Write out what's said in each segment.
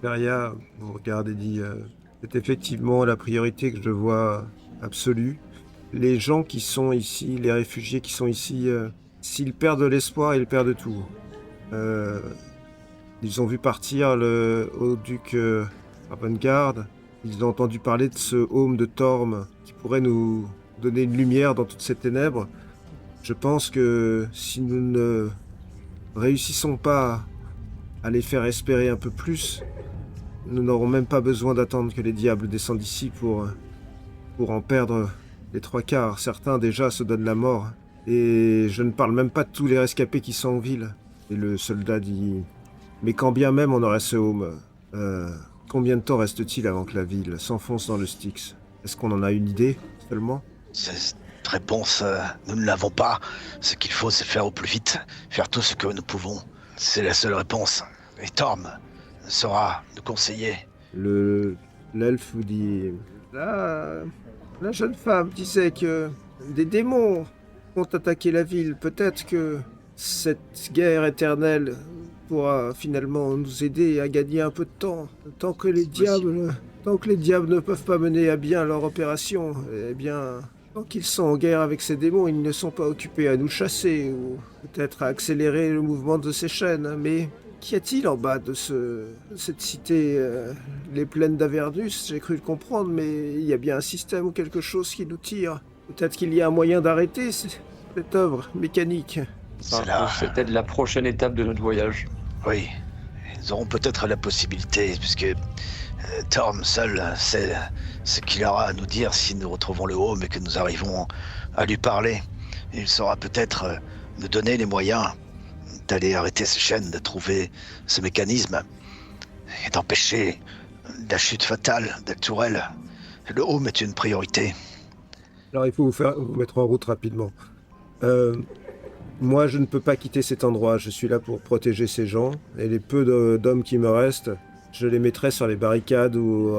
Feria vous regarde et dit c'est effectivement la priorité que je vois absolue. Les gens qui sont ici, les réfugiés qui sont ici, s'ils perdent l'espoir, ils perdent tout. Euh, Ils ont vu partir le haut-duc Ravengard. Ils ont entendu parler de ce home de Torm qui pourrait nous donner une lumière dans toutes ces ténèbres. Je pense que si nous ne réussissons pas à les faire espérer un peu plus, nous n'aurons même pas besoin d'attendre que les diables descendent ici pour en perdre les trois quarts. Certains déjà se donnent la mort. Et je ne parle même pas de tous les rescapés qui sont en ville. Et le soldat dit... Mais quand bien même on aurait ce home, combien de temps reste-t-il avant que la ville s'enfonce dans le Styx? Est-ce qu'on en a une idée seulement? Cette réponse, nous ne l'avons pas. Ce qu'il faut, c'est faire au plus vite, faire tout ce que nous pouvons. C'est la seule réponse. Et Torm saura nous conseiller. L'elfe vous dit... La jeune femme disait que des démons ont attaqué la ville. Peut-être que cette guerre éternelle pourra finalement nous aider à gagner un peu de temps. Tant que les diables ne peuvent pas mener à bien leur opération, eh bien, tant qu'ils sont en guerre avec ces démons, ils ne sont pas occupés à nous chasser ou peut-être à accélérer le mouvement de ces chaînes. Mais qu'y a-t-il en bas de cette cité, les plaines d'Avernus? J'ai cru le comprendre, mais il y a bien un système ou quelque chose qui nous tire. Peut-être qu'il y a un moyen d'arrêter cette œuvre mécanique. Cela... C'est peut-être la prochaine étape de notre voyage. Oui, ils auront peut-être la possibilité, puisque Torm seul sait ce qu'il aura à nous dire si nous retrouvons le home et que nous arrivons à lui parler. Il saura peut-être nous donner les moyens d'aller arrêter ces chaînes, de trouver ce mécanisme et d'empêcher la chute fatale d'Alturel. Le home est une priorité. Alors il faut vous mettre en route rapidement. Moi, je ne peux pas quitter cet endroit. Je suis là pour protéger ces gens. Et les peu d'hommes qui me restent, je les mettrai sur les barricades ou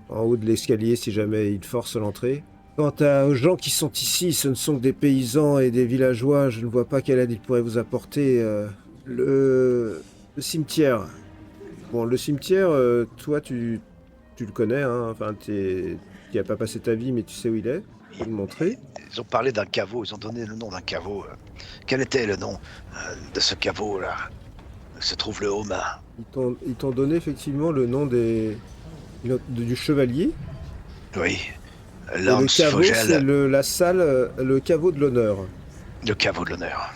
en haut de l'escalier si jamais ils forcent l'entrée. Quant aux gens qui sont ici, ce ne sont que des paysans et des villageois. Je ne vois pas quelle aide ils pourraient vous apporter. Le cimetière. Bon, le cimetière, toi, tu le connais. Hein. Enfin, tu n'as pas passé ta vie, mais tu sais où il est. Je vais le montrer. Ils ont parlé d'un caveau, ils ont donné le nom d'un caveau. Quel était le nom de ce caveau-là où se trouve le home? Ils t'ont donné effectivement le nom du chevalier. Oui, Et Lance le caveau, Fogel. c'est la salle, le caveau de l'honneur. Le caveau de l'honneur.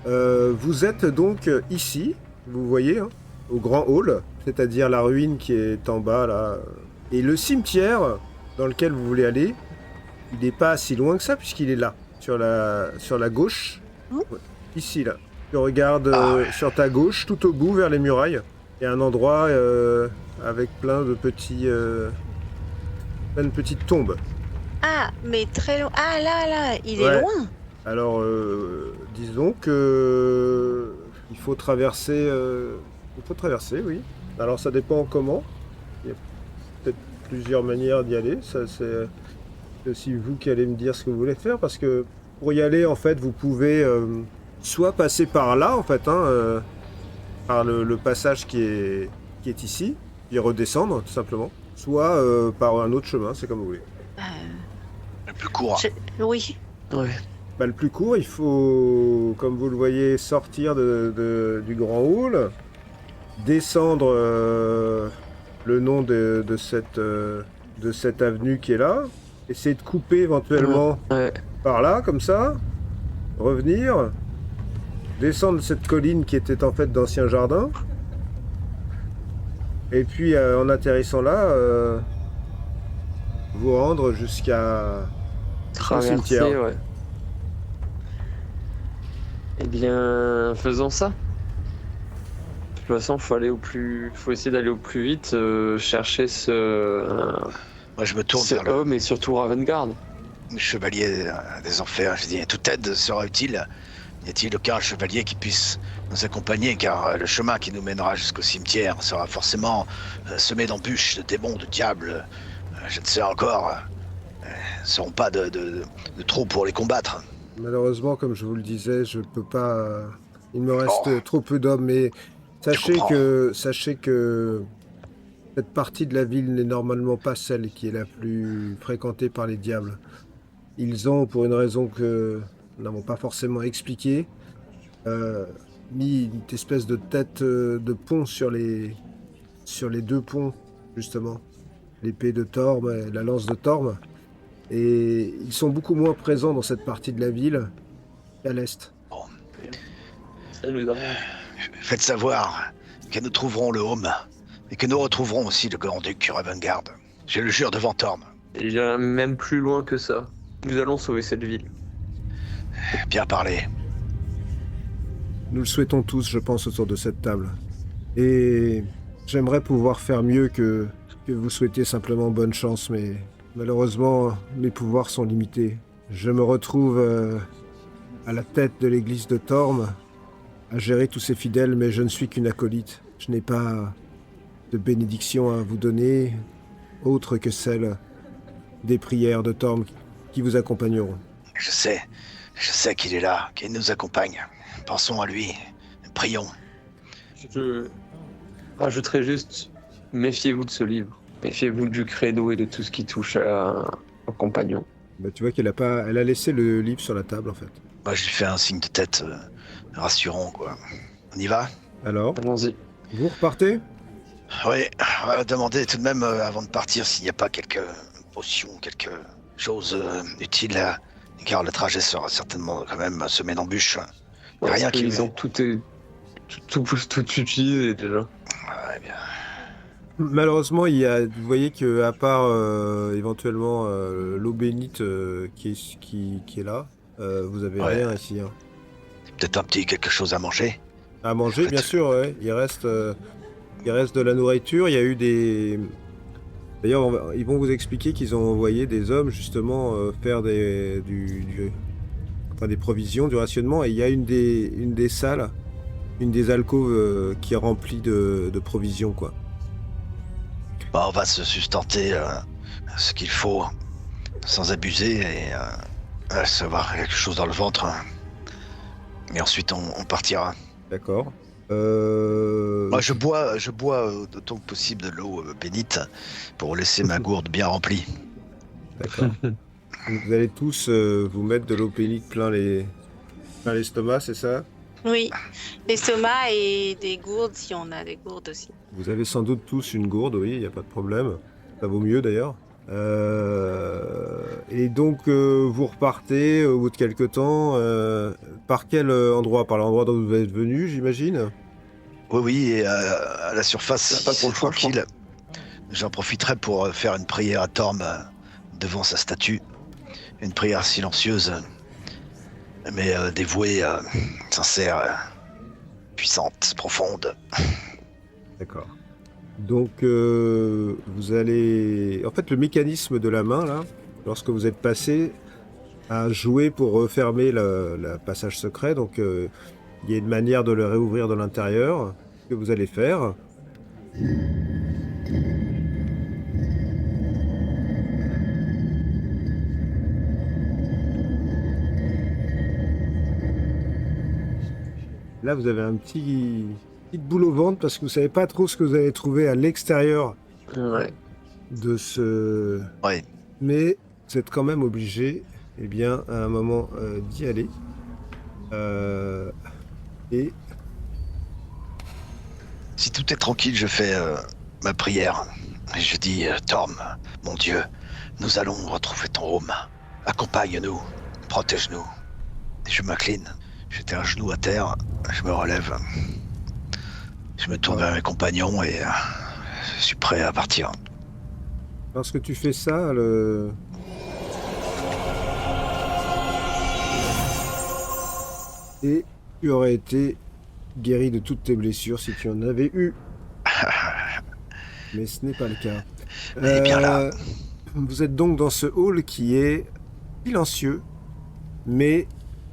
Vous êtes donc ici, vous voyez, hein, au grand hall, c'est-à-dire la ruine qui est en bas là. Et le cimetière dans lequel vous voulez aller, il n'est pas si loin que ça puisqu'il est là, sur la gauche. Ouais, ici là. Tu regardes sur ta gauche, tout au bout vers les murailles. Il y a un endroit avec plein de petites tombes. Ah, mais très loin. Ah, là, il Ouais. est loin. Alors, disons que il faut traverser. Oui. Alors, ça dépend comment. Il y a peut-être plusieurs manières d'y aller. Ça, c'est aussi vous qui allez me dire ce que vous voulez faire, parce que pour y aller, en fait, vous pouvez soit passer par là, en fait, hein, par le passage qui est ici, puis redescendre, tout simplement. Soit par un autre chemin, c'est comme vous voulez. Le plus court. Oui. Ouais. Bah, le plus court, il faut, comme vous le voyez, sortir du grand hall, descendre le long de cette avenue qui est là, essayer de couper éventuellement Ouais. par là, comme ça, revenir, descendre cette colline qui était en fait d'anciens jardins, et puis en atterrissant là, vous rendre jusqu'à... Traverser, cimetière. ouais. Eh bien, faisons ça. De toute façon, faut essayer d'aller au plus vite, chercher Moi, je me tourne ce vers le homme et surtout Ravengard. chevalier des enfers. Je dis, toute aide sera utile. Y a-t-il aucun chevalier qui puisse nous accompagner, car le chemin qui nous mènera jusqu'au cimetière sera forcément semé d'embûches, de démons, de diables. Je ne sais encore. Ne seront pas de trop pour les combattre. Malheureusement, comme je vous le disais, je peux pas. Il me reste trop peu d'hommes, mais sachez comprends. que Cette partie de la ville n'est normalement pas celle qui est la plus fréquentée par les diables. Ils ont, pour une raison que nous n'avons pas forcément expliquée, euh, mis une espèce de tête de pont sur les deux ponts, justement. L'épée de Torm et la lance de Torm. Et ils sont beaucoup moins présents dans cette partie de la ville qu'à l'est. Bon, Ça nous arrange. faites savoir que nous trouverons le home et que nous retrouverons aussi le grand-duc Ravengard. Je le jure devant Torm. Il y a même plus loin que ça. Nous allons sauver cette ville. Bien parlé. Nous le souhaitons tous, je pense, autour de cette table. Et j'aimerais pouvoir faire mieux que vous souhaitez simplement bonne chance, mais malheureusement, mes pouvoirs sont limités. Je me retrouve à la tête de l'église de Torm, à gérer tous ces fidèles, mais je ne suis qu'une acolyte. Je n'ai pas de bénédiction à vous donner, autre que celle des prières de Torm qui vous accompagneront. Je sais qu'il est là, qu'il nous accompagne. Pensons à lui, prions. Je rajouterai juste, méfiez-vous de ce livre. Méfiez-vous du credo et de tout ce qui touche au compagnon. Bah, tu vois elle a laissé le livre sur la table, en fait. Moi, je lui fais un signe de tête rassurant, quoi. On y va? Alors, Allons-y. vous repartez? Oui, on va demander tout de même, avant de partir, s'il n'y a pas quelques potions, quelque chose utile, car le trajet sera certainement quand même semé d'embûches. Y a rien qui... Ils ont tout utilisé déjà. Ouais, bien. Malheureusement, vous voyez que à part éventuellement l'eau bénite qui est là, vous avez Ouais. rien ici. Hein. Peut-être un petit quelque chose à manger. À manger, En fait, bien sûr, ouais. Il reste de la nourriture. Il y a eu des... D'ailleurs, ils vont vous expliquer qu'ils ont envoyé des hommes justement faire des provisions, du rationnement. Et il y a une des salles, une des alcôves qui est remplie de provisions, quoi. Bah, on va se sustenter ce qu'il faut, sans abuser, et se avoir quelque chose dans le ventre. Et ensuite, on partira. D'accord. Moi, je bois autant que possible de l'eau bénite pour laisser ma gourde bien remplie. D'accord. Donc, vous allez tous vous mettre de l'eau bénite plein l'estomac, c'est ça? Oui, l'estomac et des gourdes, si on a des gourdes aussi. Vous avez sans doute tous une gourde, oui, il n'y a pas de problème. Ça vaut mieux d'ailleurs. Et donc vous repartez au bout de quelques temps. Par quel endroit? Par l'endroit dont vous êtes venu, j'imagine? Oui, et à la surface, Pas trop le choix, tranquille. J'en profiterai pour faire une prière à Torm devant sa statue. Une prière silencieuse, mais dévouée, sincère, puissante, profonde. D'accord. Donc vous allez... En fait, le mécanisme de la main, là, lorsque vous êtes passé, a joué pour refermer le passage secret. Donc il y a une manière de le réouvrir de l'intérieur que vous allez faire. Là, vous avez un petite boule au ventre parce que vous savez pas trop ce que vous allez trouver à l'extérieur Ouais. de ce... Ouais. Mais vous êtes quand même obligé, eh bien, à un moment d'y aller. Et Si tout est tranquille, je fais ma prière. Et je dis, Torm, mon Dieu, nous allons retrouver ton home. Accompagne-nous, protège-nous. Et je m'incline. J'étais un genou à terre, je me relève. Je me tourne vers mes compagnons et je suis prêt à partir. lorsque tu fais ça, et tu aurais été guéri de toutes tes blessures si tu en avais eu. Mais ce n'est pas le cas. Eh bien là. Vous êtes donc dans ce hall qui est silencieux, mais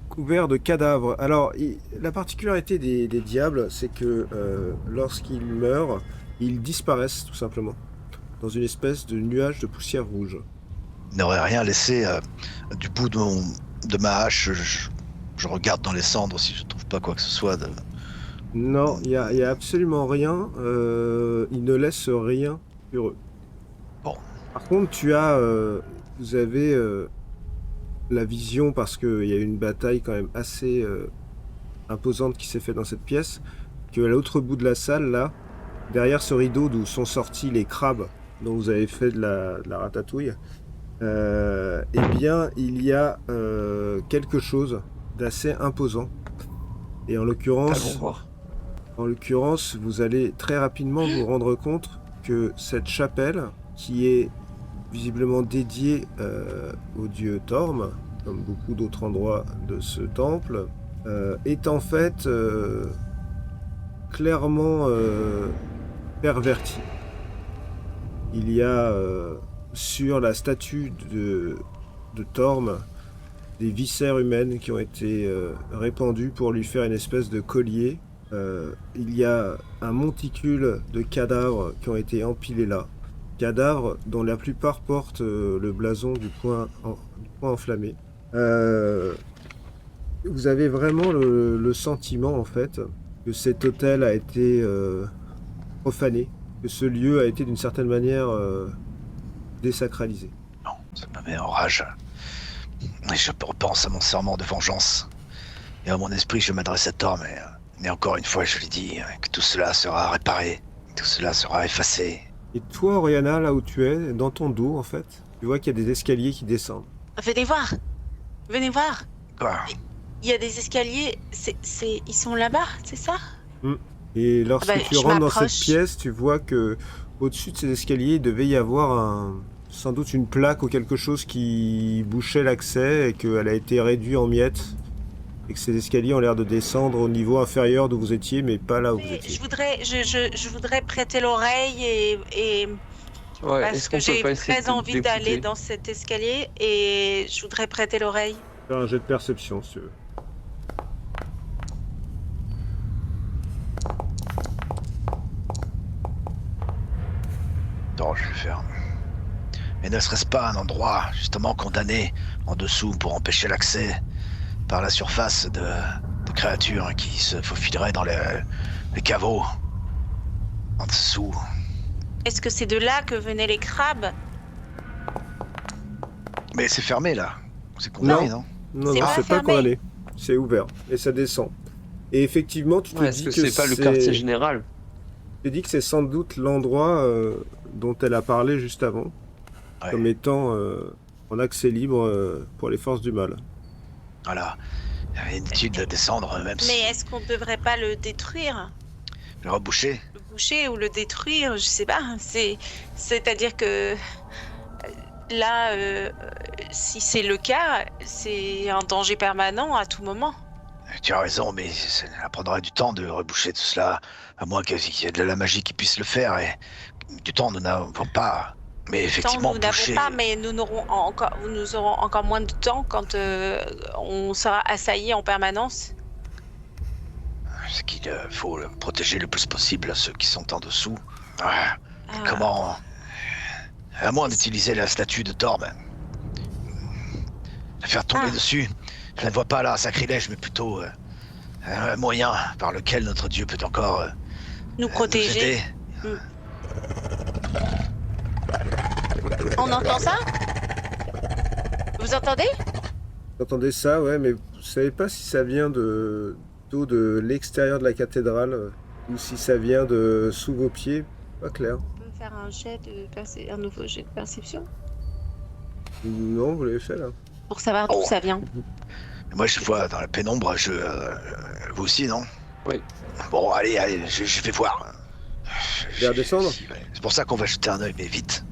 couvert de cadavres. Alors, la particularité des diables, c'est que lorsqu'ils meurent, ils disparaissent tout simplement, dans une espèce de nuage de poussière rouge. Il n'aurait rien laissé du bout de ma hache. Je regarde dans les cendres si je trouve pas quoi que ce soit de... Non, il y a absolument rien. Ils ne laissent rien heureux. Bon. Par contre, vous avez la vision, parce qu'il y a eu une bataille quand même assez imposante qui s'est faite dans cette pièce, qu'à l'autre bout de la salle, là, derrière ce rideau d'où sont sortis les crabes dont vous avez fait de la ratatouille, eh bien, il y a quelque chose d'assez imposant. Et Allons voir. en l'occurrence, vous allez très rapidement vous rendre compte que cette chapelle, qui est visiblement dédiée au dieu Torm, comme beaucoup d'autres endroits de ce temple, est en fait clairement pervertie. Il y a sur la statue de Torm des viscères humaines qui ont été répandues pour lui faire une espèce de collier. Il y a un monticule de cadavres qui ont été empilés là. Cadavres dont la plupart portent le blason du point enflammé. Vous avez vraiment le sentiment en fait que cet hôtel a été profané, que ce lieu a été d'une certaine manière désacralisé. Non, ça me met en rage. Et je repense à mon serment de vengeance. Et à mon esprit, je m'adresse à Thor, mais encore une fois, je lui dis que tout cela sera réparé, tout cela sera effacé. Et toi, Oriana, là où tu es, dans ton dos en fait, tu vois qu'il y a des escaliers qui descendent. Venez voir. Venez voir. Quoi? Il y a des escaliers. Ils sont là-bas, c'est ça? Et lorsque Ah bah, tu je rentres dans cette m'approche. pièce, tu vois que au-dessus de ces escaliers, il devait y avoir sans doute une plaque ou quelque chose qui bouchait l'accès et qu'elle a été réduite en miettes. Et que ces escaliers ont l'air de descendre au niveau inférieur d'où vous étiez, mais pas là où vous Mais étiez. je voudrais prêter l'oreille et Ouais, parce est-ce que qu'on peut j'ai pas essayer très envie d'aller d'écouter? dans cet escalier et je voudrais prêter l'oreille. Faire un jet de perception, si tu veux. Non, je vais le faire. Mais ne serait-ce pas un endroit justement condamné en dessous pour empêcher l'accès par la surface de créatures qui se faufileraient dans les caveaux en dessous? Est-ce que c'est de là que venaient les crabes? Mais c'est fermé là. C'est condamné, non? Non, C'est non, pas c'est pas fermé. condamné. C'est ouvert. Et ça descend. Et effectivement, tu te Ouais, est-ce dis que que c'est pas le quartier général? Tu te dis que c'est sans doute l'endroit dont elle a parlé juste avant, Ouais. comme étant en accès libre pour les forces du mal. Voilà. Il y avait une étude de descendre, même Mais si est-ce qu'on ne devrait pas le détruire? le reboucher. Le boucher ou le détruire? Je sais pas. C'est-à-dire que là, si c'est le cas, c'est un danger permanent à tout moment. Tu as raison, mais ça prendra du temps de reboucher tout cela, à moins qu'il y ait de la magie qui puisse le faire. Et du temps, nous n'avons pas. Mais Tant effectivement, nous n'avons boucher. pas, mais nous aurons encore moins de temps quand on sera assailli en permanence. C'est qu'il faut protéger le plus possible ceux qui sont en dessous. Ouais. Ah, Comment? À moins d'utiliser la statue de Thor, la faire tomber Ah. dessus. Je ne vois pas là un sacrilège, mais plutôt un moyen par lequel notre Dieu peut encore nous nous protéger. aider. On entend ça? Vous entendez? Vous entendez ça, ouais, mais vous savez pas si ça vient d'eau de l'extérieur de la cathédrale ou si ça vient de sous vos pieds. Pas clair. On peut faire un nouveau jet de perception Non, vous l'avez fait là. pour savoir d'où Oh. ça vient. Moi, je vois dans la pénombre, vous aussi, non? Oui. Bon, allez, je vais voir. Et à descendre? C'est pour ça qu'on va jeter un œil, mais vite.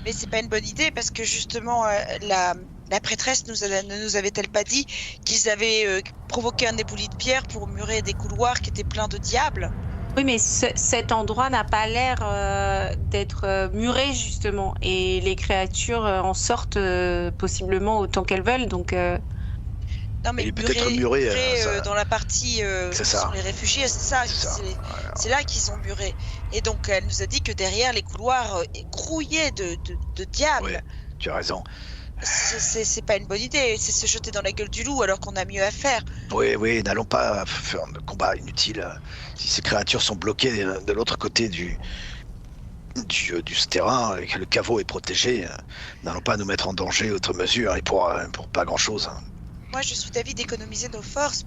Mais c'est pas une bonne idée parce que justement la prêtresse ne nous avait-elle pas dit qu'ils avaient provoqué un éboulis de pierre pour murer des couloirs qui étaient pleins de diables? Oui, mais cet endroit n'a pas l'air d'être muré, justement. Et les créatures en sortent possiblement autant qu'elles veulent. Donc, Non mais Il est peut-être muré, ça- dans la partie C'est où ça. sont les réfugiés, c'est ça, C'est ça. Voilà. c'est là qu'ils ont muré. Et donc elle nous a dit que derrière les couloirs grouillaient de diables. Ouais, tu as raison. C'est pas une bonne idée, c'est se jeter dans la gueule du loup alors qu'on a mieux à faire. Oui, n'allons pas faire de combat inutile. Si ces créatures sont bloquées de l'autre côté du terrain et que le caveau est protégé, n'allons pas nous mettre en danger outre mesure et pour pas grand-chose. Moi, je suis d'avis d'économiser nos forces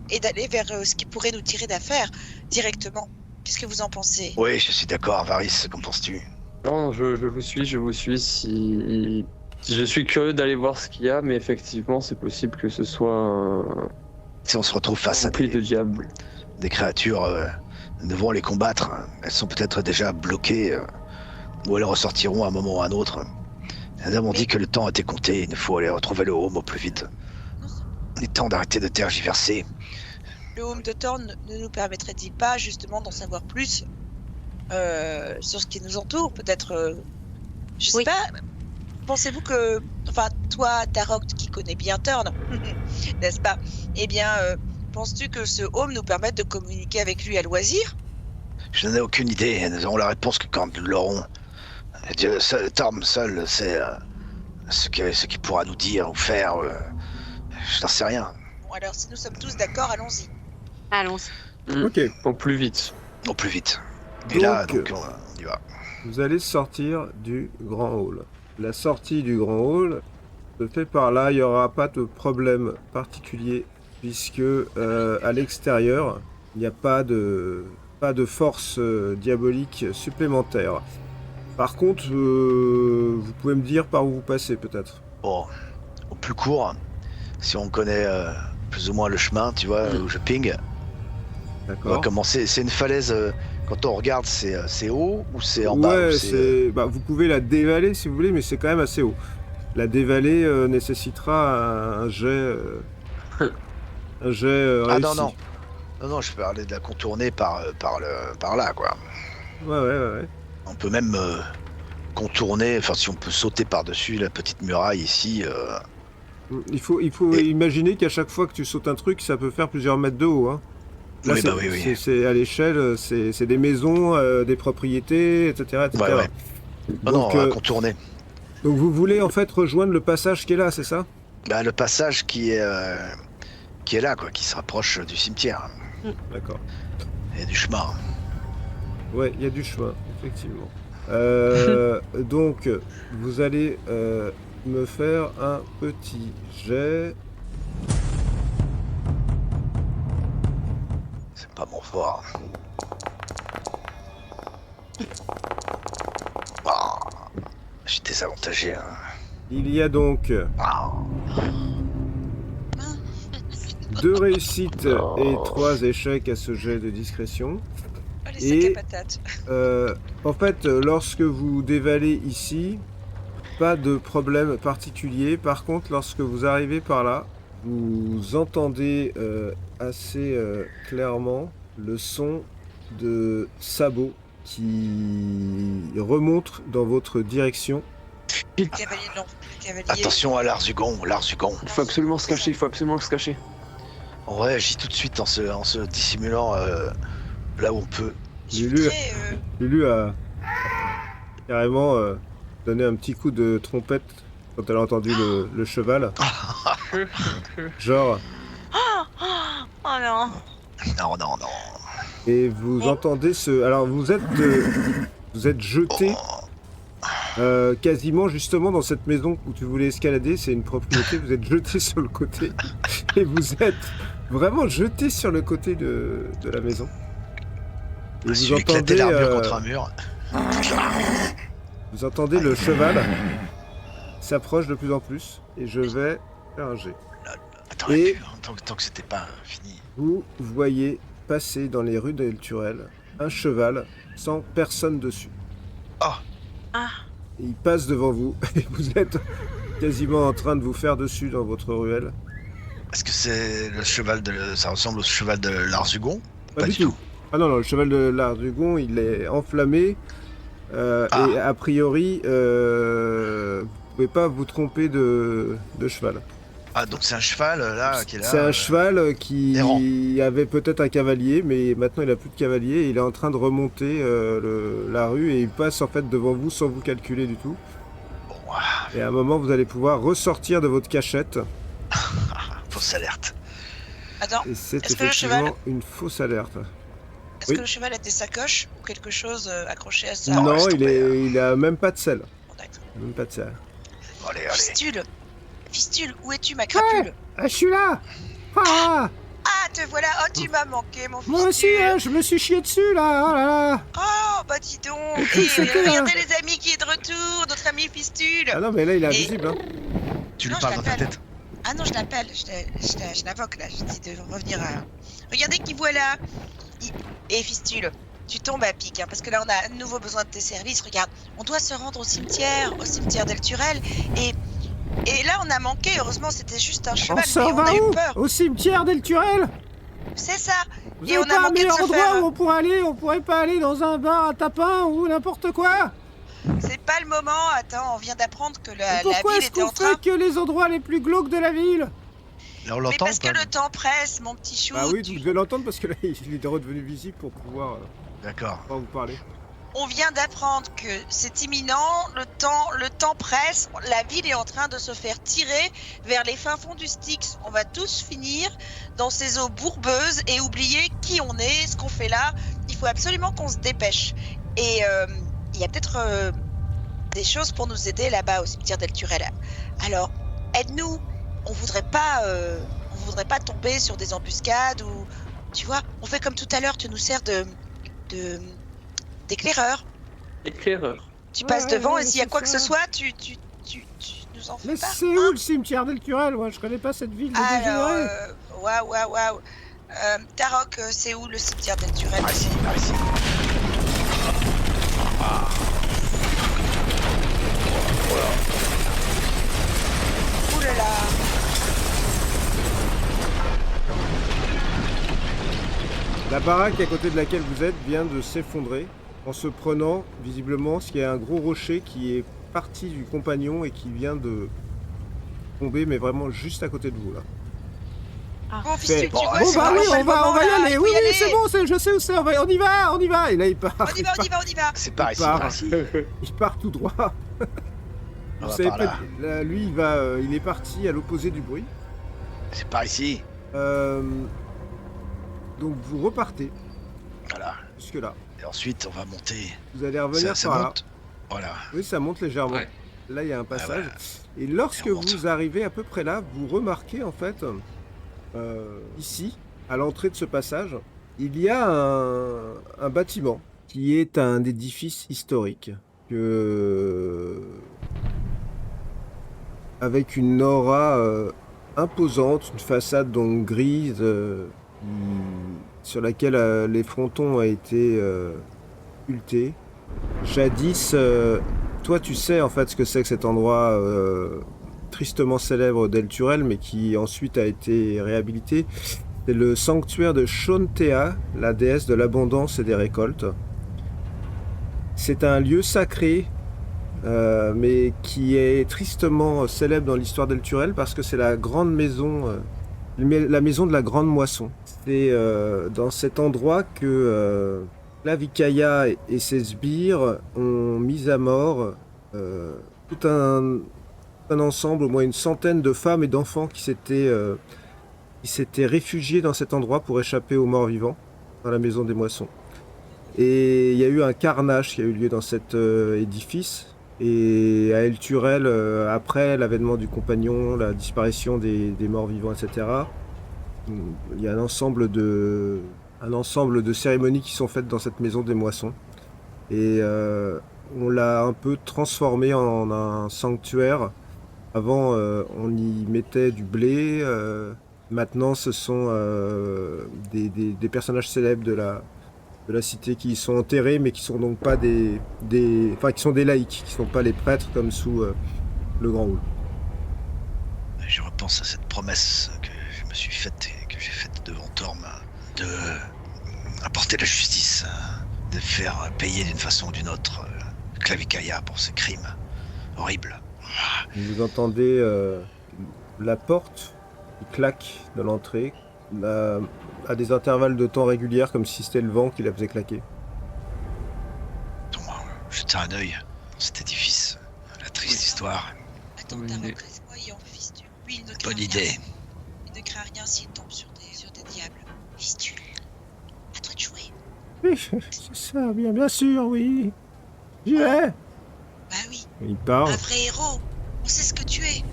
et d'aller vers ce qui pourrait nous tirer d'affaire directement. Qu'est-ce que vous en pensez? Oui, je suis d'accord, Varys, qu'en penses-tu? Non, je vous suis. Si... Je suis curieux d'aller voir ce qu'il y a, mais effectivement, c'est possible que ce soit Si on se retrouve face à rempli de diables. des créatures, nous devons les combattre. Elles sont peut-être déjà bloquées, ou elles ressortiront à un moment ou à un autre. Nous avons dit que le temps était compté, il nous faut aller retrouver le home au plus vite. Il est temps d'arrêter de tergiverser. Le home de Thorn ne nous permettrait-il pas justement d'en savoir plus sur ce qui nous entoure? Peut-être, je sais Oui. pas. Pensez-vous que, enfin, toi, Tarok, qui connais bien Thorn, n'est-ce pas? Eh bien, penses-tu que ce home nous permette de communiquer avec lui à loisir? Je n'en ai aucune idée, nous aurons la réponse que quand nous l'aurons. Torm seul sait ce qu'il pourra nous dire ou faire. Je n'en sais rien. Bon, alors, si nous sommes tous d'accord, allons-y. Allons-y. Ok. Au plus vite. Au plus vite. Et là, donc, on y va. Vous allez sortir du grand hall. La sortie du grand hall se fait par là, il n'y aura pas de problème particulier puisque à l'extérieur, il n'y a pas de force diabolique supplémentaire. Par contre, vous pouvez me dire par où vous passez peut-être. Bon, au plus court, si on connaît plus ou moins le chemin, tu vois, où je ping, on va D'accord. commencer. C'est une falaise, quand on regarde, c'est haut ou c'est en bas Ouais, ou c'est... Bah, vous pouvez la dévaler si vous voulez, mais c'est quand même assez haut. La dévaler nécessitera un jet, Ah réussi. non, non. Non, je parlais de la contourner par là, quoi. Ouais. On peut même contourner, enfin si on peut sauter par-dessus la petite muraille ici. Il faut Et- imaginer qu'à chaque fois que tu sautes un truc, ça peut faire plusieurs mètres de haut. Hein. Là, Oui, c'est, bah oui. c'est à l'échelle, c'est des maisons, des propriétés, etc. Ouais. Non, Donc, on va contourner. donc vous voulez en fait rejoindre le passage qui est là, c'est ça? Bah, le passage qui est là, quoi, qui se rapproche du cimetière D'accord. et du chemin. Ouais, il y a du chemin, effectivement. Donc, vous allez me faire un petit jet. C'est pas mon fort. Ah, je suis désavantagé. Hein. Il y a donc Ah, 2 réussites Oh. et 3 échecs à ce jet de discrétion. Oh, les sacs Et- à patates. En fait, lorsque vous dévalez ici, pas de problème particulier. Par contre, lorsque vous arrivez par là, vous entendez assez clairement le son de sabots qui remontent dans votre direction. Le cavalier de l'enfant. Le cavalier. attention à l'Arzugon. Il faut absolument se cacher, On réagit tout de suite en se dissimulant là où on peut. Je Lulu. voudrais, Lulu a carrément donné un petit coup de trompette quand elle a entendu le cheval. Genre, Oh non. Non. et vous entendez ce... Alors vous êtes jeté quasiment justement dans cette maison où tu voulais escalader, c'est une propriété, vous êtes jeté sur le côté. Et vous êtes vraiment jeté sur le côté de la maison. Et Je suis éclaté l'armure contre un mur. vous entendez le cheval s'approche de plus en plus et je vais faire un jet. Attends, Et- tant que c'était pas fini. Vous voyez passer dans les rues d'El Turel un cheval sans personne dessus. Ah. Et il passe devant vous et vous êtes quasiment en train de vous faire dessus dans votre ruelle. Est-ce que c'est le cheval ça ressemble au cheval de l'Arzugon? Pas du tout. Ah non, le cheval de l'Arzugon, il est enflammé. Et a priori, vous pouvez pas vous tromper de cheval. Ah, donc c'est un cheval là qui est là. C'est un cheval qui errant. avait peut-être un cavalier, mais maintenant il a plus de cavalier. Et il est en train de remonter la rue et il passe en fait devant vous sans vous calculer du tout. Bon, Et à un moment, vous allez pouvoir ressortir de votre cachette. fausse alerte. Attends, Et c'est Est-ce que le effectivement cheval- une fausse alerte. Est-ce Oui. que le cheval a des sacoches ou quelque chose accroché à ça? Non, Non, laisse tomber, il a même pas de sel. Bon, d'accord. Même pas de sel. Allez. Fistule, où es-tu, ma crapule? Ah, je suis là. Ah, Ah, te voilà. Oh, tu m'as manqué, mon moi aussi, Fistule. je me suis chié dessus là. Oh là là. Oh, bah dis donc. cru que c'était, Regardez les amis qui est de retour, notre ami Fistule. Ah non, mais là, il est Et- invisible. Hein. Tu lui Non, je parles dans ta l'appelle. tête. Ah non, je l'appelle, je l'invoque là, je dis de revenir à... Regardez qui voilà. Et Fistule, tu tombes à pic, hein, parce que là on a à nouveau besoin de tes services. Regarde, on doit se rendre au cimetière d'El Turel, et là on a manqué, heureusement c'était juste un On cheval, mais s'en on va a eu où? peur. Au cimetière d'El Turel? C'est ça. Vous Et avez on a pas un manqué de meilleur se endroit faire... où on pourrait aller? On pourrait pas aller dans un bar à tapin ou n'importe quoi? C'est pas le moment, attends, on vient d'apprendre que Et la pourquoi ville est-ce était qu'on en train... fait que les endroits les plus glauques de la ville? Là, on Mais l'entend parce ou pas? que le temps presse, mon petit chou. Bah oui, vous devez l'entendre parce que là, il est redevenu visible pour pouvoir D'accord. vous parler. On vient d'apprendre que c'est imminent, le temps presse, la ville est en train de se faire tirer vers les fins fonds du Styx. On va tous finir dans ces eaux bourbeuses et oublier qui on est, ce qu'on fait là. Il faut absolument qu'on se dépêche. Et il y a peut-être des choses pour nous aider là-bas au cimetière d'El Turel. Alors, aide-nous. On voudrait pas tomber sur des embuscades ou, tu vois, on fait comme tout à l'heure, tu nous sers d'éclaireur. Éclaireur. Tu passes Ouais, devant ouais, et s'il y a c'est quoi que ce ça. soit, tu nous en fais Mais part. c'est où le cimetière d'El Turel? Moi, je connais pas cette ville de Alors, dégénérés. waouh. Tarok, c'est où le cimetière d'El Turel? Par ici. Ouh là là. La baraque à côté de laquelle vous êtes vient de s'effondrer en se prenant visiblement ce qui est un gros rocher qui est parti du compagnon et qui vient de tomber, mais vraiment juste à côté de vous là. Bon, Fistule, tu Bon, vois, Bon c'est bah vraiment oui, pas on le va moment, y là, aller. il faut Oui, y aller. c'est bon, je sais où c'est. On y va. Et là il part. On y va. C'est par ici, part. par ici. Il part tout droit. On Vous va savez par pas, là. là, lui il est parti à l'opposé du bruit. C'est par ici. Donc vous repartez Voilà. jusque là. Et ensuite, on va monter. Vous allez revenir Ça par là. monte. Voilà. Oui, ça monte légèrement. Ouais. Là, il y a un passage. voilà. Et lorsque Et on monte. vous arrivez à peu près là, vous remarquez en fait, ici, à l'entrée de ce passage, il y a un bâtiment qui est un édifice historique avec une aura imposante, une façade donc grise sur laquelle les frontons ont été sculptés. Jadis, toi tu sais en fait ce que c'est que cet endroit tristement célèbre d'El Turel, mais qui ensuite a été réhabilité. C'est le sanctuaire de Shontea, la déesse de l'abondance et des récoltes. C'est un lieu sacré, mais qui est tristement célèbre dans l'histoire d'El Turel parce que c'est la grande maison, la maison de la grande moisson. C'est dans cet endroit que Clavikaya et ses sbires ont mis à mort tout un ensemble, au moins une centaine de femmes et d'enfants qui s'étaient réfugiés dans cet endroit pour échapper aux morts vivants, dans la maison des moissons. Et il y a eu un carnage qui a eu lieu dans cet édifice. Et à El Turel, après l'avènement du compagnon, la disparition des morts vivants, etc., il y a un ensemble de cérémonies qui sont faites dans cette maison des moissons. Et on l'a un peu transformé en un sanctuaire. Avant, on y mettait du blé. Maintenant, ce sont des personnages célèbres de la cité qui y sont enterrés, mais qui sont donc pas qui sont des laïcs, qui sont pas les prêtres comme sous le Grand Hall. Je repense à cette promesse que je me suis faite et que j'ai faite devant Torm de apporter la justice, de faire payer d'une façon ou d'une autre Clavikaya pour ses crimes horribles. Vous entendez la porte qui claque de l'entrée à des intervalles de temps réguliers, comme si c'était le vent qui la faisait claquer. Donc, jeter un œil dans cet édifice, la triste histoire. Attends, Bonne Tarok, idée. laisse-moi y en Fistule. Lui, il ne craint Bonne rien. idée. Il ne craint rien s'il tombe sur des diables. Fistule, à toi de jouer. Oui, c'est ça, bien sûr, oui. J'y vais. Bah oui, Il part, un vrai héros. On sait ce que tu es.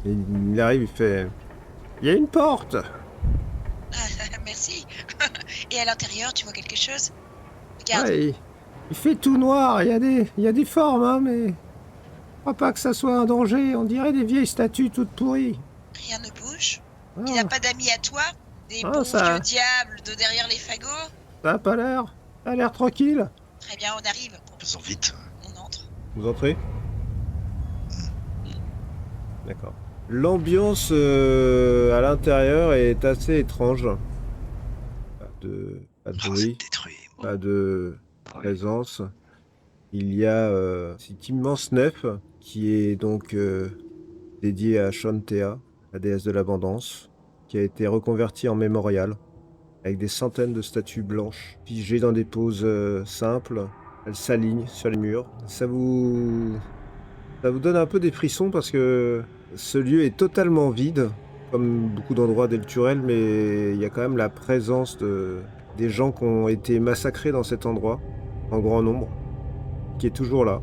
et il arrive, il fait... Il y a une porte. Merci. Et à l'intérieur, tu vois quelque chose? Regarde. Ouais, il fait tout noir, il y a des formes, hein, mais... Je crois pas que ça soit un danger, on dirait des vieilles statues toutes pourries. Rien ne bouge. Ah, Il n'a pas d'amis à toi? Des Ah, bons ça- vieux diables de derrière les fagots? ça a pas l'air. Ça a l'air tranquille. Très bien, on arrive. Faisons vite. On entre. Vous entrez? D'accord. L'ambiance à l'intérieur est assez étrange. Pas de Oh, bruit, c'est détruit. pas de présence. Il y a cette immense nef qui est donc dédiée à Shantea, la déesse de l'abondance, qui a été reconvertie en mémorial, avec des centaines de statues blanches, figées dans des poses simples. Elles s'alignent sur les murs. Ça vous donne un peu des frissons parce que ce lieu est totalement vide, comme beaucoup d'endroits d'Elturel, mais il y a quand même la présence des gens qui ont été massacrés dans cet endroit, en grand nombre, qui est toujours là,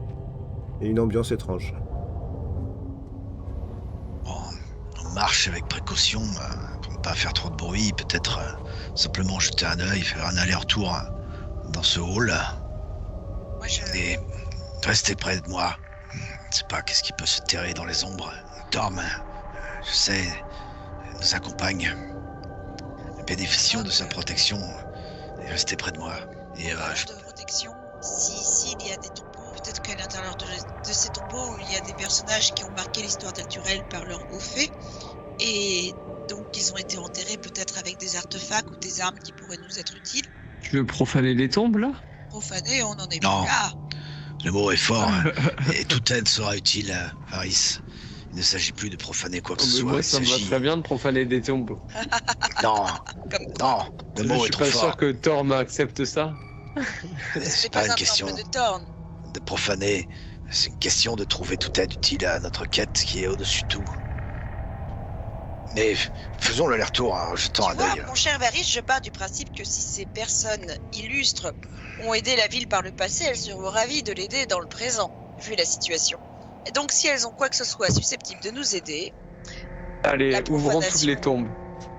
et une ambiance étrange. Bon, on marche avec précaution pour ne pas faire trop de bruit, peut-être simplement jeter un œil, faire un aller-retour dans ce hall. Moi, je... Et restez près de moi. Je sais pas qu'est-ce qui peut se terrer dans les ombres. Torm, je sais, nous accompagne. Bénéficions de sa protection. Et restez près de moi. Et de protection. Si il y a des tombeaux, peut-être qu'à l'intérieur de ces tombeaux, il y a des personnages qui ont marqué l'histoire d'Elturel par leurs hauts faits. Et donc, ils ont été enterrés peut-être avec des artefacts ou des armes qui pourraient nous être utiles. Tu veux profaner les tombes, là? Profanés, on en est Non. plus là. le mot est fort. Et toute aide sera utile, Harris. Il ne s'agit plus de profaner quoi que ce soit. Moi, Il ça me va s'agit... très bien de profaner des tombes. Non, Comme non, le Je mot est suis trop pas fort. sûr que Thorm accepte ça. C'est pas pas une un question temple de Thorn. de profaner. C'est une question de trouver toute aide utile à notre quête qui est au-dessus de tout. Mais faisons l'aller-retour en jetant Tu un vois, œil. mon cher Varys, je pars du principe que si ces personnes illustres ont aidé la ville par le passé, elles seront ravies de l'aider dans le présent, vu la situation. Et donc, si elles ont quoi que ce soit susceptible de nous aider, Allez, La ouvrons toutes profanation. les tombes.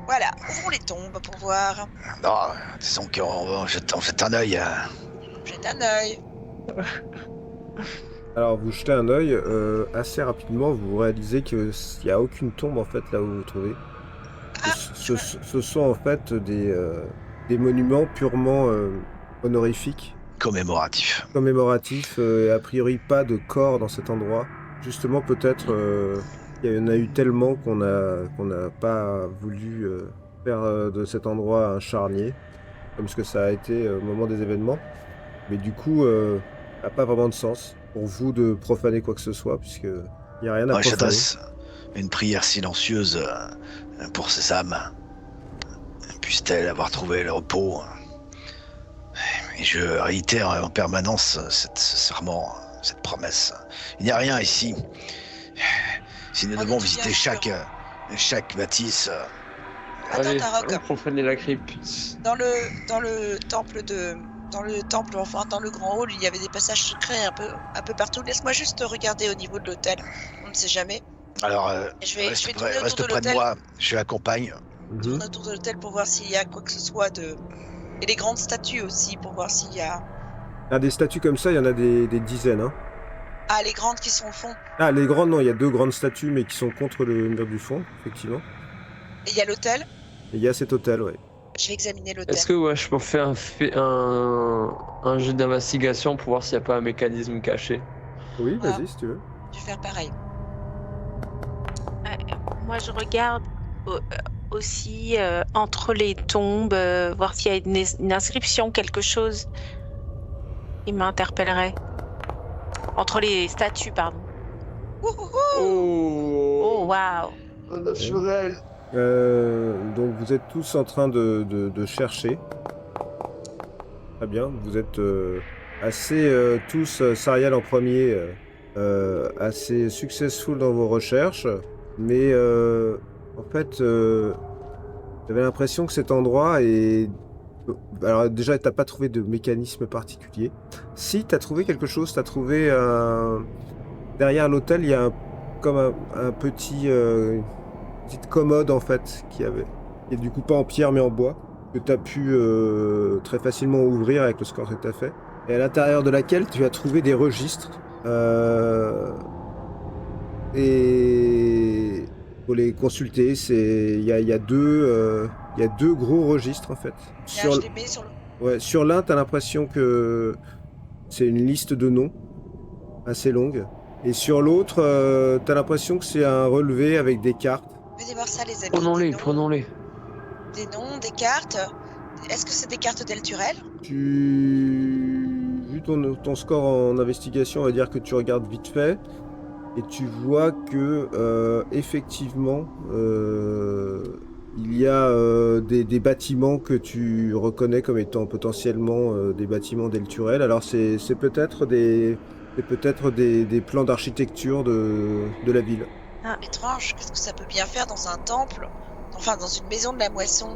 voilà, ouvrons les tombes pour voir. Non, disons qu'on jette un œil. Jette un œil. Alors vous jetez un œil, assez rapidement vous réalisez qu'il n'y a aucune tombe en fait là où vous vous trouvez. Ah, Ce sont en fait des monuments purement honorifiques, Commémoratif. commémoratifs, et a priori pas de corps dans cet endroit. Justement peut-être il y en a eu tellement qu'on n'a pas voulu faire de cet endroit un charnier, comme ce que ça a été au moment des événements. Mais du coup, ça n'a pas vraiment de sens pour vous de profaner quoi que ce soit, puisqu'il n'y a rien à Ouais, profaner. j'adresse une prière silencieuse pour ces âmes. Puissent-elles avoir trouvé le repos. Et je réitère en permanence ce serment, cette promesse. Il n'y a rien ici. Si nous On devons est visiter bien chaque bâtisse, Attends, Allez, Tarok. allons profaner la crypte. Dans le temple enfin dans le grand hall, il y avait des passages secrets un peu partout. Laisse-moi juste regarder au niveau de l'hôtel. On ne sait jamais. alors Et je vais reste tourner près autour de de l'hôtel. moi, je l'accompagne. Mhm. Tourner autour de l'hôtel pour voir s'il y a quoi que ce soit de. Et les grandes statues aussi pour voir s'il y a. Ah, des statues comme ça, il y en a des dizaines. Hein. Ah, les grandes qui sont au fond. Ah, les grandes, non, il y a 2 grandes statues, mais qui sont contre le mur du fond, effectivement. Et il y a l'hôtel. Et il y a cet hôtel, ouais. Je vais examiner l'hôtel. Est-ce que je peux faire un jeu d'investigation pour voir s'il n'y a pas un mécanisme caché? Oui, Ah. vas-y, si tu veux. Je vais faire pareil. Moi, je regarde aussi entre les tombes, voir s'il y a une inscription, quelque chose qui m'interpellerait. Entre les statues, pardon. Wouhouhou. Oh, waouh! Naturel. Donc vous êtes tous en train de chercher. Très bien, vous êtes assez tous, Sariel en premier, assez successful dans vos recherches, mais en fait, j'avais l'impression que cet endroit est Alors déjà, t'as pas trouvé de mécanisme particulier. Si, t'as trouvé quelque chose, t'as trouvé derrière l'hôtel, il y a comme un petit une petite commode en fait qui est du coup pas en pierre mais en bois que t'as pu très facilement ouvrir avec le score que t'as fait. Et à l'intérieur de laquelle tu as trouvé des registres et pour les consulter, il y a deux gros registres en fait. Tiens, je les mets sur le. Ouais, sur l'un, t'as l'impression que c'est une liste de noms assez longue. Et sur l'autre, t'as l'impression que c'est un relevé avec des cartes. Venez voir ça, les amis. Prenons-les, Des noms, prenons-les. des noms, des cartes. Est-ce que c'est des cartes d'Elturel? Vu ton score en investigation, on va dire que tu regardes vite fait. Et tu vois que, effectivement, il y a des bâtiments que tu reconnais comme étant potentiellement des bâtiments d'Elturel. Alors c'est peut-être des plans d'architecture de la ville. Étrange, qu'est-ce que ça peut bien faire dans un temple? Enfin, dans une maison de la moisson.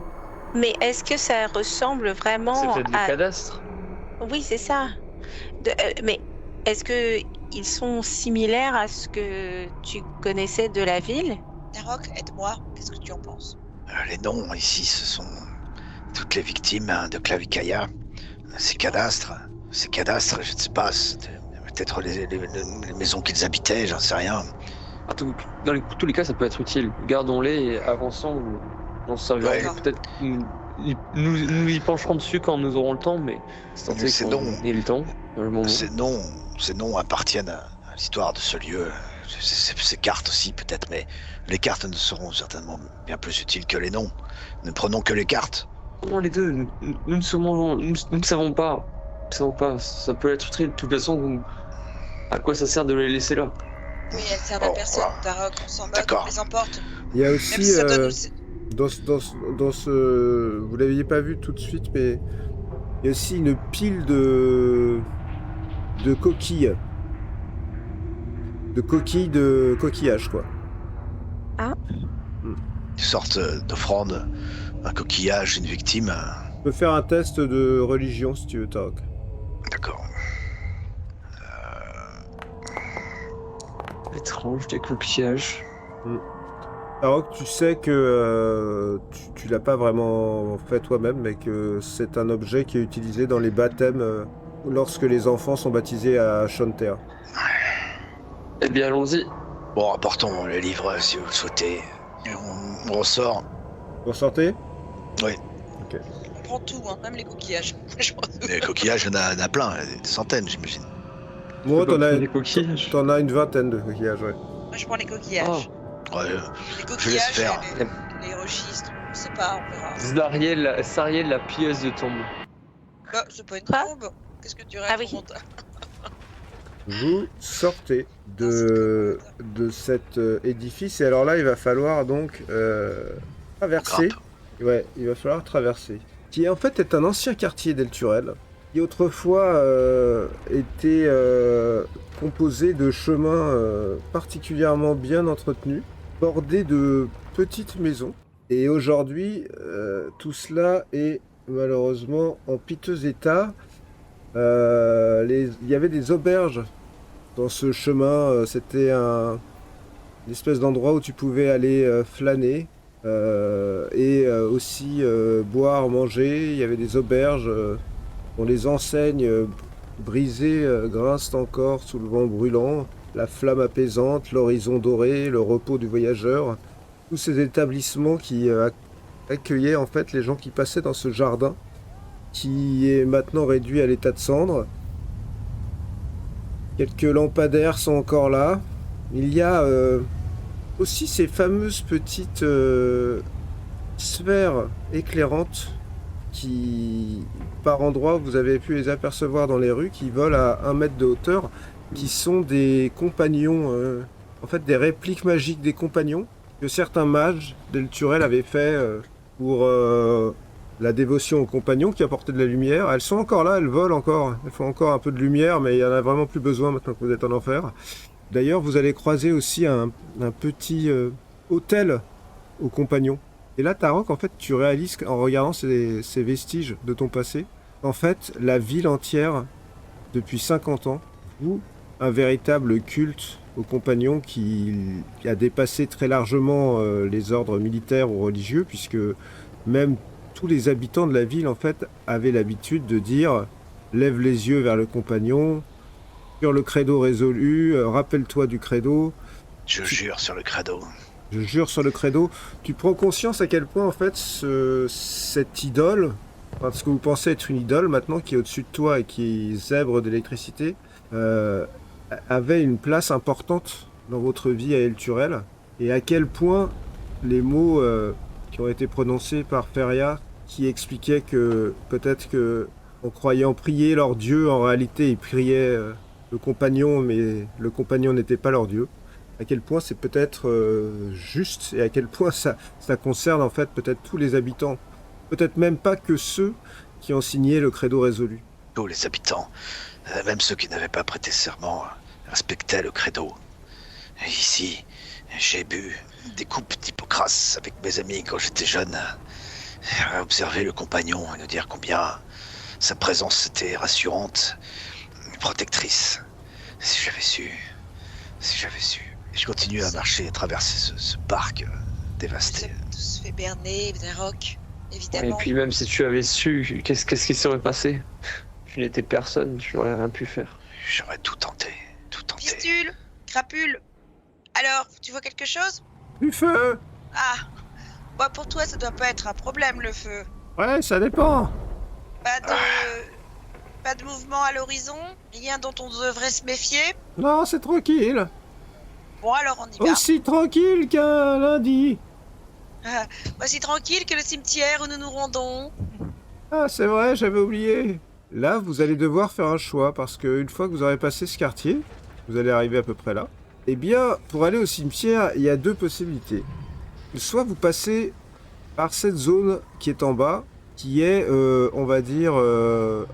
Mais est-ce que ça ressemble C'est vraiment peut-être le à... cadastre. Oui, c'est ça. Mais est-ce que ils sont similaires à ce que tu connaissais de la ville? Tarok, aide-moi. Qu'est-ce que tu en penses? Les noms ici, ce sont toutes les victimes de Clavicaia. Ces cadastres, je ne sais pas, c'est peut-être les maisons qu'ils habitaient, j'en sais rien. Dans tous les cas, ça peut être utile. Gardons-les et avançons. On se servira. Ouais. Peut-être nous y pencherons dessus quand nous aurons le temps, mais c'est Mais ces tenté qu'on noms- ait le temps. Dans le moment. Ces noms appartiennent à l'histoire de ce lieu. Ces cartes aussi, peut-être, mais les cartes ne seront certainement bien plus utiles que les noms. Ne prenons que les cartes. Non, les deux, nous ne savons pas. Ça peut être utile. De toute façon, à quoi ça sert de les laisser là? Oui, elles servent à Oh, personne, voilà. Tarok. On s'en moque, D'accord. on les emporte. Il y a Même aussi, si ça doit nous... dans ce... Vous l'aviez pas vu tout de suite, mais il y a aussi une pile de coquilles. De coquillages, quoi. Une sorte d'offrande, un coquillage, une victime. Tu peux faire un test de religion si tu veux, Tarok. D'accord. Étrange, des coquillages. Tarok, tu sais que tu l'as pas vraiment fait toi-même, mais que c'est un objet qui est utilisé dans les baptêmes lorsque les enfants sont baptisés à Shontea. Eh bien, allons-y. Bon, apportons les livres si vous le souhaitez. Et on ressort. Vous ressortez? Oui. On prend tout, hein, même les coquillages. Je m'en doute. Les coquillages, il y en a plein, des centaines, j'imagine. Moi, t'en Des coquillages. as une vingtaine de coquillages, ouais. Moi, je prends les coquillages. Ouais, Les je laisse coquillages, faire. les registres, on sait pas, on verra. Sariel, la pieuse de tombe. Bah, c'est pas une Quoi? tombe. Qu'est-ce que tu Ah oui. racontes? Vous sortez de cet édifice et alors là il va falloir donc traverser. Ouais, il va falloir traverser. Qui en fait est un ancien quartier d'Elturel, qui autrefois était composé de chemins particulièrement bien entretenus, bordés de petites maisons. Et aujourd'hui, tout cela est malheureusement en piteux état. Il y avait des auberges dans ce chemin. C'était une espèce d'endroit où tu pouvais aller flâner et aussi boire, manger. Il y avait des auberges dont les enseignes brisées grincent encore sous le vent brûlant. La flamme apaisante, l'horizon doré, le repos du voyageur. Tous ces établissements qui accueillaient en fait les gens qui passaient dans ce jardin, qui est maintenant réduit à l'état de cendre. Quelques lampadaires sont encore là. Il y a aussi ces fameuses petites sphères éclairantes qui, par endroits, vous avez pu les apercevoir dans les rues, qui volent à 1 mètre de hauteur, qui sont des compagnons, en fait des répliques magiques des compagnons que certains mages d'Elturel avaient fait pour la dévotion aux compagnons qui apportaient de la lumière. Elles sont encore là, elles volent encore, elles font encore un peu de lumière, mais il n'y en a vraiment plus besoin maintenant que vous êtes en enfer. D'ailleurs, vous allez croiser aussi un petit hôtel aux compagnons Et là, Tarok, en fait, tu réalises qu'en regardant ces vestiges de ton passé, en fait, la ville entière, depuis 50 ans, ou un véritable culte aux compagnons qui a dépassé très largement les ordres militaires ou religieux, puisque même tous les habitants de la ville, en fait, avaient l'habitude de dire « Lève les yeux vers le compagnon », sur le credo résolu, rappelle-toi du credo. Je jure sur le credo. Je jure sur le credo. Tu prends conscience à quel point, en fait, cette idole, enfin, ce que vous pensez être une idole maintenant, qui est au-dessus de toi et qui zèbre d'électricité, avait une place importante dans votre vie à El Turel, et à quel point les mots qui ont été prononcés par Feria, qui expliquaient que peut-être que on croyait en prier leur dieu, en réalité ils priaient le compagnon, mais le compagnon n'était pas leur dieu. À quel point c'est peut-être juste, et à quel point ça concerne en fait peut-être tous les habitants, peut-être même pas que ceux qui ont signé le credo résolu. Tous les habitants, même ceux qui n'avaient pas prêté serment, respectaient le credo. Et ici, j'ai bu des coupes d'Hippocrate avec mes amis quand j'étais jeune, observer le compagnon et nous dire combien sa présence était rassurante, protectrice. Si j'avais su. Et je continue à marcher, à traverser ce parc dévasté. Nous sommes tous fait berner, Tarok, Et évidemment. puis même si tu avais su, qu'est-ce qui serait passé? Tu n'étais personne, tu n'aurais rien pu faire. J'aurais tout tenté. Pistule, crapule. Alors, tu vois quelque chose? Du feu! Ah, bah pour toi, ça doit pas être un problème, le feu. Ouais, ça dépend. Pas de mouvement à l'horizon, rien dont on devrait se méfier. Non, c'est tranquille. Bon, alors on y va. Aussi tranquille qu'un lundi. Aussi tranquille que le cimetière où nous nous rendons. Ah, c'est vrai, j'avais oublié. Là, vous allez devoir faire un choix, parce qu'une fois que vous aurez passé ce quartier, vous allez arriver à peu près là, eh bien, pour aller au cimetière, il y a deux possibilités. Soit vous passez par cette zone qui est en bas, qui est, on va dire, le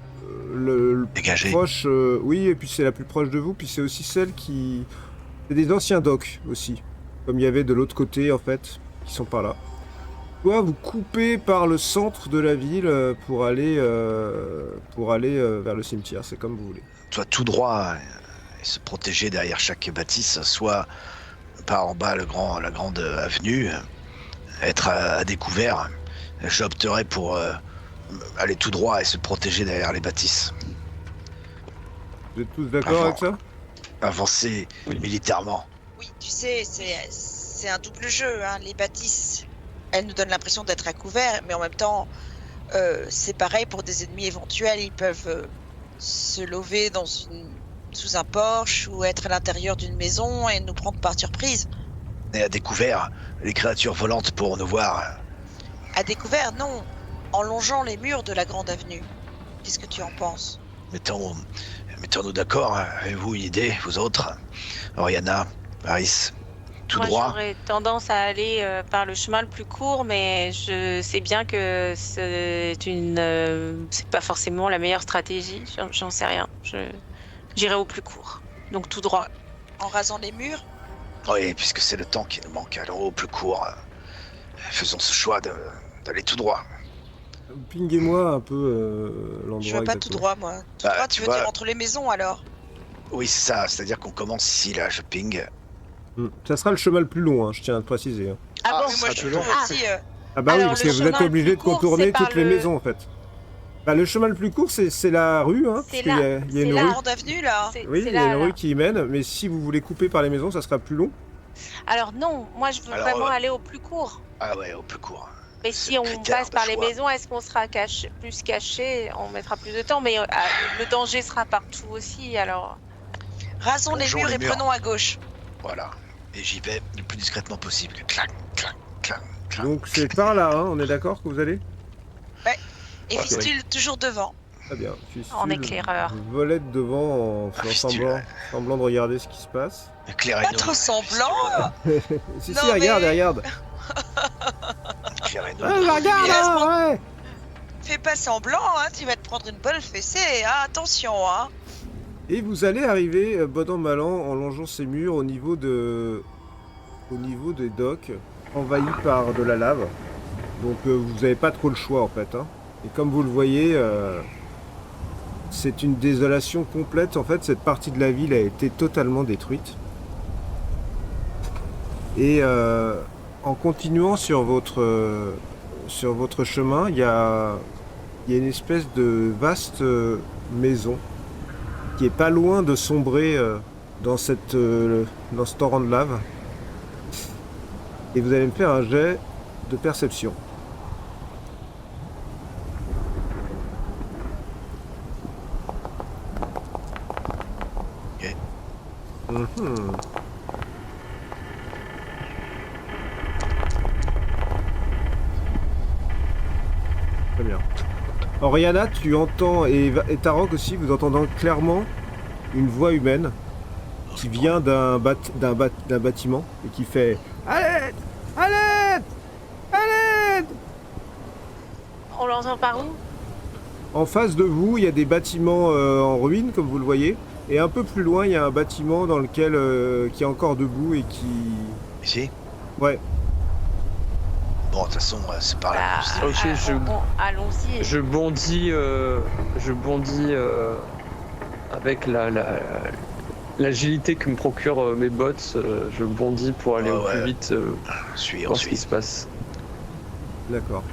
plus Dégagé. proche... oui, et puis c'est la plus proche de vous, puis c'est aussi celle qui... C'est des anciens docks, aussi. Comme il y avait de l'autre côté, en fait, qui sont par là. Soit vous coupez par le centre de la ville pour aller vers le cimetière, c'est comme vous voulez. Soit tout droit et se protéger derrière chaque bâtisse, soit par en bas la grande avenue, être à découvert. J'opterais pour aller tout droit et se protéger derrière les bâtisses. Vous êtes tous d'accord avec ça? Avancer militairement. Oui, tu sais, c'est un double jeu, hein. Les bâtisses, elles nous donnent l'impression d'être à couvert, mais en même temps, c'est pareil pour des ennemis éventuels. Ils peuvent se lever sous un porche ou être à l'intérieur d'une maison et nous prendre par surprise. Et à découvert, les créatures volantes pourront nous voir. À découvert, non. En longeant les murs de la grande avenue. Qu'est-ce que tu en penses? Mettons-nous d'accord. Avez-vous une idée, vous autres? Oriana, Paris, tout Moi, droit. j'aurais tendance à aller par le chemin le plus court, mais je sais bien que c'est pas forcément la meilleure stratégie. J'en sais rien. J'irai au plus court. Donc tout droit. En rasant les murs? Oui, puisque c'est le temps qui nous manque. Alors au plus court, faisons ce choix d'aller tout droit. Pinguez-moi un peu l'endroit Je veux pas tout exactement. droit, moi. Tout Bah, droit, tu tu veux vois- dire entre les maisons, alors? Oui, c'est ça. C'est-à-dire qu'on commence ici, là, je ping. Ça sera le chemin le plus long, hein, je tiens à le préciser. Ah bon? Oui, moi, ça je te trouve Ah. aussi... Ah bah oui, Alors, parce le que vous êtes chemin obligé le de plus court, contourner c'est par toutes les le- maisons, en fait. Bah, le chemin le plus court, c'est la rue, hein, C'est parce qu'il y a, là, il y a c'est une là. rue. grande avenue, là. Oui, C'est il y a là, une là. rue qui y mène, mais si vous voulez couper par les maisons, ça sera plus long. Alors non, moi je veux Alors, vraiment aller au plus court. Ah ouais, au plus court. Mais C'est si le on critère passe de par les choix. maisons, est-ce qu'on sera plus caché? On mettra plus de temps, mais le danger sera partout aussi, alors... Rasons les Longeons murs les et murs. prenons à gauche. Voilà. Et j'y vais le plus discrètement possible. Clac, clac, clac, clac. Donc c'est par là, hein, on est d'accord que vous allez? Et Ouais, Fistule toujours devant. Très bien. En Fistule éclaireur. volette devant en faisant Fistule, semblant, ouais. semblant de regarder ce qui se passe. Pas Éclairez-nous. trop semblant. Si, Non, si, regarde, mais- regarde. Éclairez-nous. Ah, regarde, Yes, hein, ouais. Fais pas semblant, hein. Tu vas te prendre une bonne fessée. Hein. Attention, hein. Et vous allez arriver, bon an mal an, en longeant ces murs au niveau des docks, envahis par de la lave. Donc vous n'avez pas trop le choix en fait. Hein. Et comme vous le voyez, c'est une désolation complète. En fait, cette partie de la ville a été totalement détruite. Et en continuant sur votre chemin, il y a une espèce de vaste maison qui est pas loin de sombrer dans ce torrent de lave. Et vous allez me faire un jet de perception. Ok. Mhm. Très bien. Oriana, tu entends, et Tarok aussi, vous entendez clairement une voix humaine qui vient d'un bâtiment et qui fait « À l'aide! À l'aide! À l'aide !» On l'entend par où? En face de vous, il y a des bâtiments en ruine, comme vous le voyez. Et un peu plus loin, il y a un bâtiment dans lequel qui est encore debout et qui... Ici? Ouais, Bon, de toute façon, c'est par là. Bah, Ok, allons-y. je bondis avec l'agilité que me procurent mes bottes. Je bondis pour aller au plus vite On voir ce qui suit. se passe. d'accord.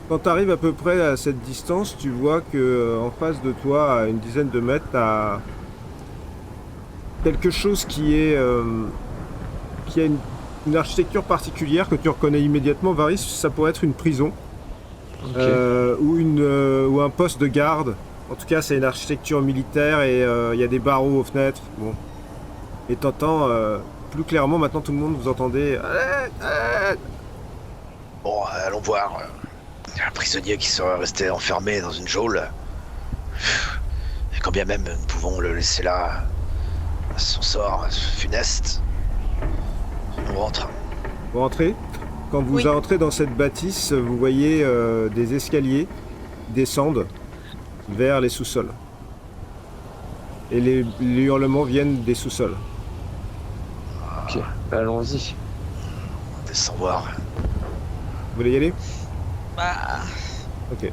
Quand tu arrives à peu près à cette distance, tu vois que en face de toi, à une dizaine de mètres, tu as quelque chose qui a une architecture particulière que tu reconnais immédiatement. Varys, ça pourrait être une prison Ok. ou un poste de garde. En tout cas, c'est une architecture militaire et il y a des barreaux aux fenêtres. Bon. Et t'entends plus clairement, maintenant tout le monde, vous entendez « Allez, allez !» Bon, allons voir. Un prisonnier qui serait resté enfermé dans une geôle. Et quand bien même nous pouvons le laisser là, à son sort funeste. On rentre. Vous rentrez. Quand vous Oui. entrez dans cette bâtisse, vous voyez des escaliers qui descendent vers les sous-sols. Et les hurlements viennent des sous-sols. Ok, allons-y. On descend voir. Vous voulez y aller? Bah, Ok.